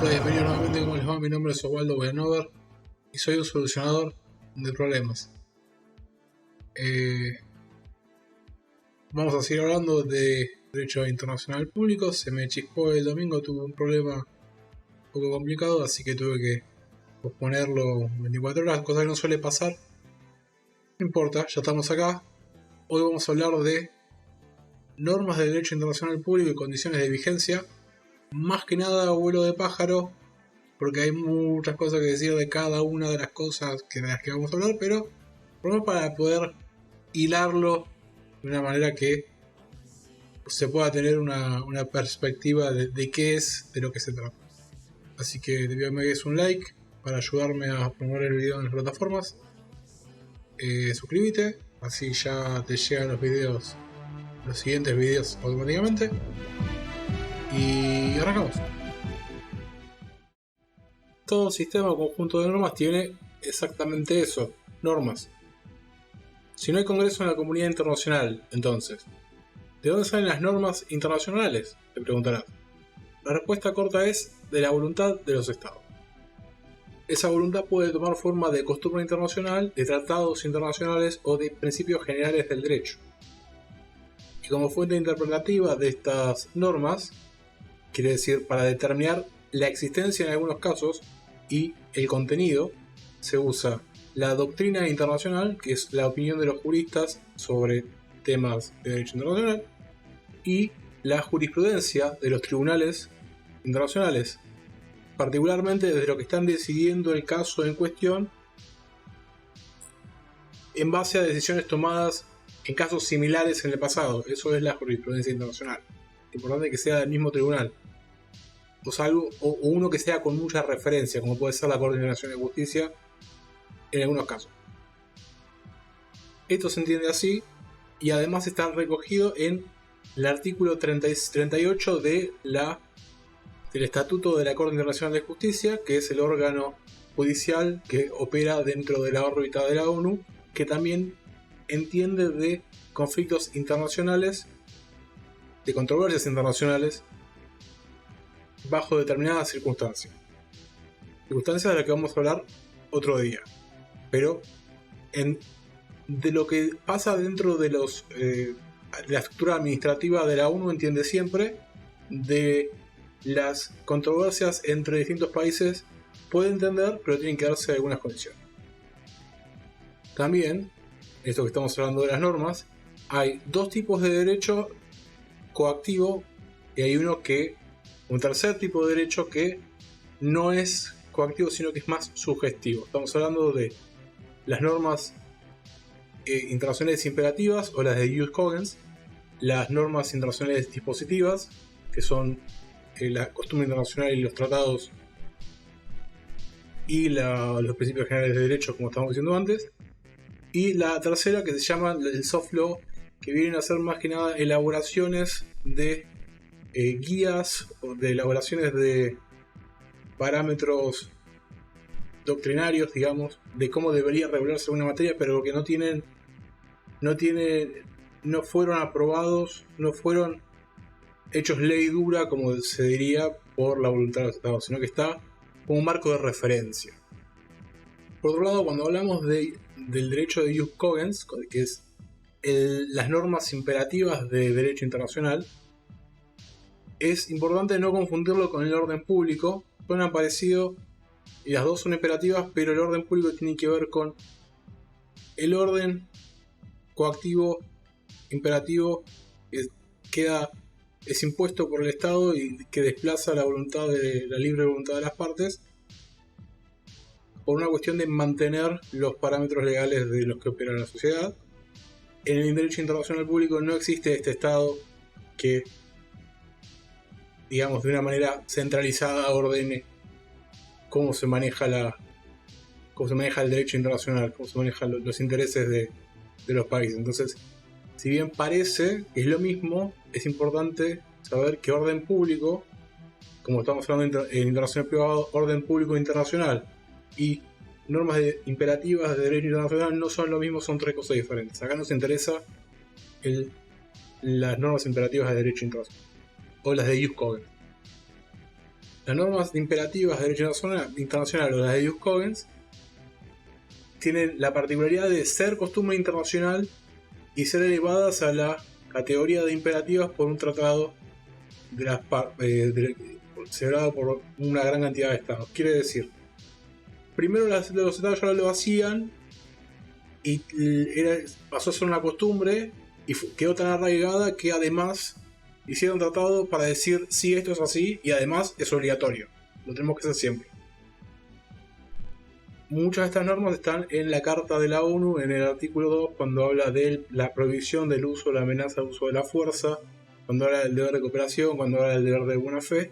Bienvenidos nuevamente, ¿cómo les va? Mi nombre es Osvaldo Buenover y soy un solucionador de problemas. Vamos a seguir hablando de derecho internacional público. Se me chispó el domingo, tuve un problema un poco complicado, así que tuve que posponerlo 24 horas, cosa que no suele pasar. No importa, ya estamos acá. Hoy vamos a hablar de normas de derecho internacional público y condiciones de vigencia. Más que nada vuelo de pájaro, porque hay muchas cosas que decir de cada una de las cosas de las que vamos a hablar, pero por lo menos para poder hilarlo de una manera que se pueda tener una perspectiva de qué es, de lo que se trata. Así que te pido que me des un like para ayudarme a promover el video en las plataformas. Suscríbete, así ya te llegan los siguientes videos automáticamente. Y arrancamos. Todo sistema o conjunto de normas tiene exactamente eso, normas. Si no hay congreso en la comunidad internacional, entonces, ¿de dónde salen las normas internacionales?, te preguntarás. La respuesta corta es de la voluntad de los estados. Esa voluntad puede tomar forma de costumbre internacional, de tratados internacionales o de principios generales del derecho. Y como fuente interpretativa de estas normas, quiere decir para determinar la existencia en algunos casos y el contenido, se usa la doctrina internacional, que es la opinión de los juristas sobre temas de derecho internacional, y la jurisprudencia de los tribunales internacionales, particularmente desde lo que están decidiendo el caso en cuestión en base a decisiones tomadas en casos similares en el pasado. Eso es la jurisprudencia internacional. Es importante que sea del mismo tribunal. O uno que sea con mucha referencia, como puede ser la Corte Internacional de Justicia en algunos casos. Esto se entiende así, y además está recogido en el artículo 38 del Estatuto de la Corte Internacional de Justicia, que es el órgano judicial que opera dentro de la órbita de la ONU, que también entiende de conflictos internacionales, de controversias internacionales, bajo determinadas circunstancias. Circunstancias de las que vamos a hablar otro día. Pero de lo que pasa dentro de la estructura administrativa de la ONU, entiende siempre de las controversias entre distintos países, puede entender, pero tienen que darse algunas condiciones. También, esto que estamos hablando de las normas, hay dos tipos de derecho coactivo y hay un tercer tipo de derecho que no es coactivo, sino que es más sugestivo. Estamos hablando de las normas internacionales imperativas o las de jus cogens, las normas internacionales dispositivas, que son la costumbre internacional y los tratados y los principios generales de derecho, como estábamos diciendo antes, y la tercera, que se llama el soft law, que vienen a ser más que nada elaboraciones de guías o de elaboraciones de parámetros doctrinarios, digamos, de cómo debería regularse una materia, pero que no fueron aprobados, no fueron hechos ley dura, como se diría, por la voluntad de los estados, sino que está como un marco de referencia. Por otro lado, cuando hablamos del derecho de jus cogens, que es las normas imperativas de derecho internacional, es importante no confundirlo con el orden público. Suenan parecido y las dos son imperativas, pero el orden público tiene que ver con el orden coactivo, imperativo, que es impuesto por el Estado y que desplaza la libre voluntad de las partes por una cuestión de mantener los parámetros legales de los que opera la sociedad. En el derecho internacional público no existe este Estado que, digamos, de una manera centralizada ordene cómo se maneja el derecho internacional, cómo se manejan los intereses de los países. Entonces, si bien parece que es lo mismo, es importante saber que orden público, como estamos hablando en internacional privado, orden público internacional y normas imperativas de derecho internacional no son lo mismo, son tres cosas diferentes. Acá nos interesa las normas imperativas de derecho internacional o las de jus cogens. Las normas imperativas de derecho internacional o las de Jus Cogens tienen la particularidad de ser costumbre internacional y ser elevadas a la categoría de imperativas por un tratado celebrado por una gran cantidad de estados. Quiere decir, primero los estados ya lo hacían y pasó a ser una costumbre y quedó tan arraigada que además hicieron tratado para decir sí, esto es así y además es obligatorio, lo tenemos que hacer siempre. Muchas de estas normas están en la Carta de la ONU, en el artículo 2, cuando habla de la prohibición del uso, la amenaza del uso de la fuerza, cuando habla del deber de cooperación, cuando habla del deber de buena fe.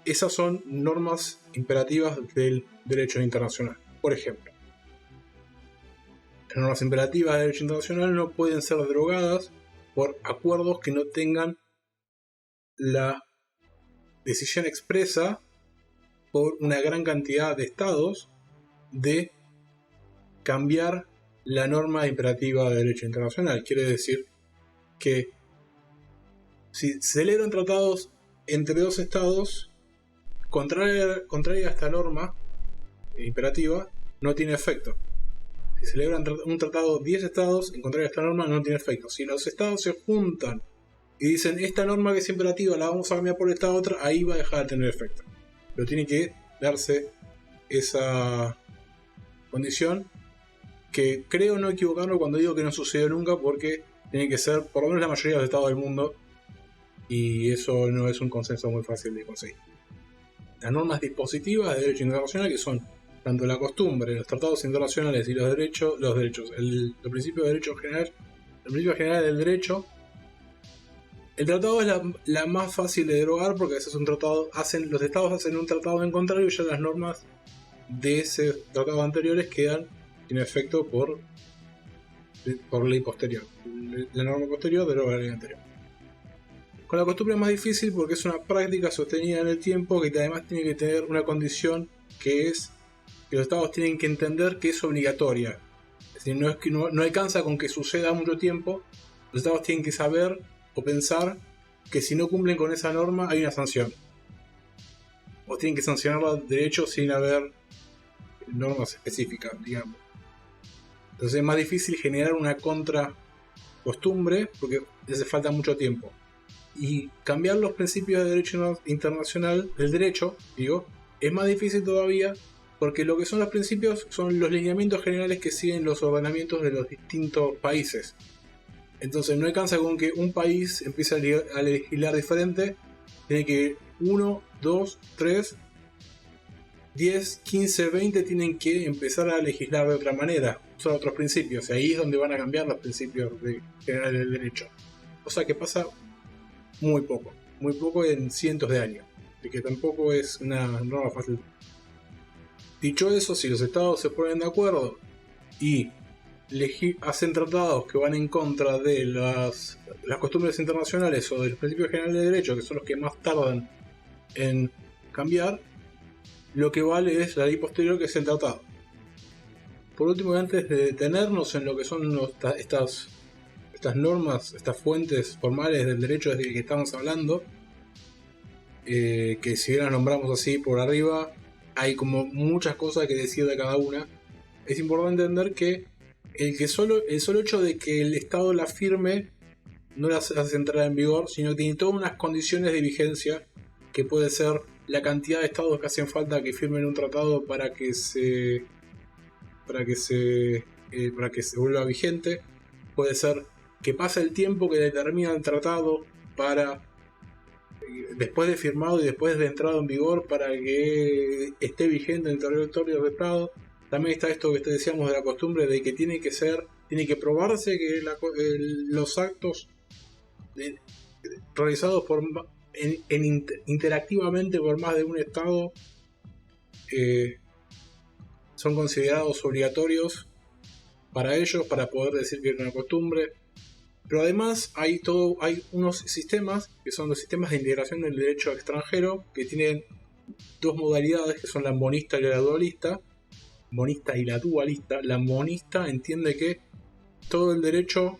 Esas son normas imperativas del derecho internacional. Por ejemplo, las normas imperativas del derecho internacional no pueden ser derogadas por acuerdos que no tengan la decisión expresa por una gran cantidad de estados de cambiar la norma imperativa de derecho internacional. Quiere decir que si se celebran tratados entre dos estados, contraria a esta norma imperativa, no tiene efecto. Si celebran un tratado 10 estados, en contrario a esta norma, no tiene efecto. Si los estados se juntan y dicen esta norma que es imperativa la vamos a cambiar por esta otra, ahí va a dejar de tener efecto. Pero tiene que darse esa condición, que creo no equivocarme cuando digo que no sucedió nunca, porque tiene que ser por lo menos la mayoría de los estados del mundo, y eso no es un consenso muy fácil de conseguir. Las normas dispositivas de derecho internacional, que son tanto la costumbre, los tratados internacionales y los principios de derecho general, el principio general del derecho. El tratado es la más fácil de derogar porque a veces los estados hacen un tratado en contrario y ya las normas de ese tratado anteriores quedan en efecto por ley posterior. La norma posterior deroga la ley anterior. Con la costumbre es más difícil porque es una práctica sostenida en el tiempo que además tiene que tener una condición, que es que los estados tienen que entender que es obligatoria. Es decir, no es que no alcanza con que suceda mucho tiempo, los estados tienen que saber o pensar que si no cumplen con esa norma hay una sanción. O tienen que sancionarla de hecho sin haber normas específicas, digamos. Entonces es más difícil generar una contra costumbre porque hace falta mucho tiempo. Y cambiar los principios de derecho internacional, del derecho, es más difícil todavía porque lo que son los principios son los lineamientos generales que siguen los ordenamientos de los distintos países. Entonces no alcanza con que un país empiece a legislar diferente, tiene que 1, 2, 3, 10, 15, 20 tienen que empezar a legislar de otra manera, usar otros principios, y ahí es donde van a cambiar los principios generales del derecho. O sea que pasa muy poco en cientos de años, y que tampoco es una norma fácil. Dicho eso, si los estados se ponen de acuerdo y hacen tratados que van en contra de las costumbres internacionales o de los principios generales de derecho, que son los que más tardan en cambiar, lo que vale es la ley posterior, que es el tratado. Por último, antes de detenernos en lo que son estas normas, estas fuentes formales del derecho del que estamos hablando, que si bien las nombramos así por arriba, hay como muchas cosas que decir de cada una. Es importante entender que el solo hecho de que el Estado la firme no las hace entrar en vigor, sino que tiene todas unas condiciones de vigencia, que puede ser la cantidad de estados que hacen falta que firmen un tratado para que se vuelva vigente. Puede ser que pase el tiempo que determina el tratado para después de firmado y después de entrado en vigor para que esté vigente en el territorio del Estado. También está esto que decíamos de la costumbre de que tiene que probarse que los actos realizados interactivamente por más de un Estado son considerados obligatorios para ellos, para poder decir que es una costumbre. Pero además hay unos sistemas que son los sistemas de integración del derecho extranjero, que tienen dos modalidades, que son la monista y la dualista. La monista entiende que todo el derecho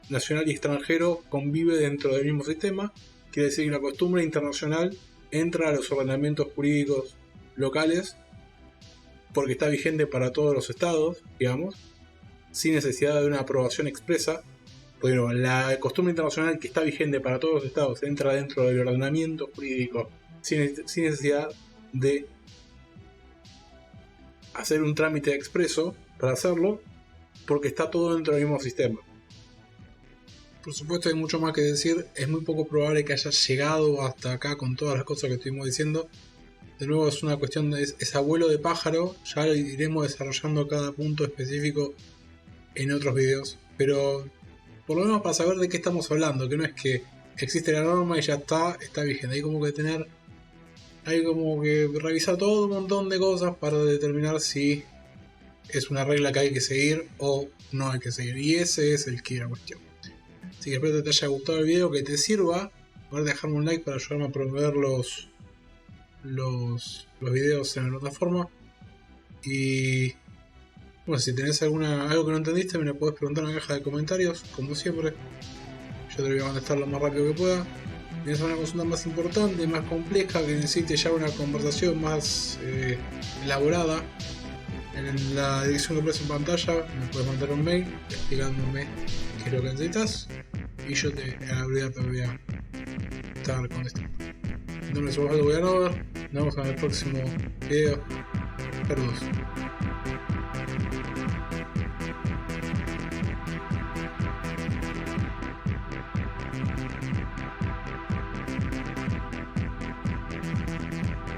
nacional y extranjero convive dentro del mismo sistema. Quiere decir que la costumbre internacional entra a los ordenamientos jurídicos locales porque está vigente para todos los estados, digamos, sin necesidad de una aprobación expresa. Bueno, la costumbre internacional que está vigente para todos los estados entra dentro del ordenamiento jurídico sin necesidad de hacer un trámite expreso para hacerlo, porque está todo dentro del mismo sistema. Por supuesto hay mucho más que decir, es muy poco probable que haya llegado hasta acá con todas las cosas que estuvimos diciendo. De nuevo es una cuestión, es abuelo de pájaro, ya iremos desarrollando cada punto específico en otros videos, pero por lo menos para saber de qué estamos hablando, que no es que existe la norma y ya está vigente, hay como que revisar todo un montón de cosas para determinar si es una regla que hay que seguir o no hay que seguir, y ese es el que es la cuestión. Así que espero que te haya gustado el video, que te sirva. Poder dejarme un like para ayudarme a promover los videos en la plataforma. Y bueno, si tenés algo que no entendiste, me lo podés preguntar en la caja de comentarios, como siempre. Yo te lo voy a contestar lo más rápido que pueda. Si tienes una consulta más importante, más compleja, que necesite ya una conversación más elaborada, en la dirección que aparece en pantalla me puedes mandar un mail explicándome qué es lo que necesitas y yo a la brevedad te voy a estar contestando. No me subo a Nos vemos en el próximo video. Saludos.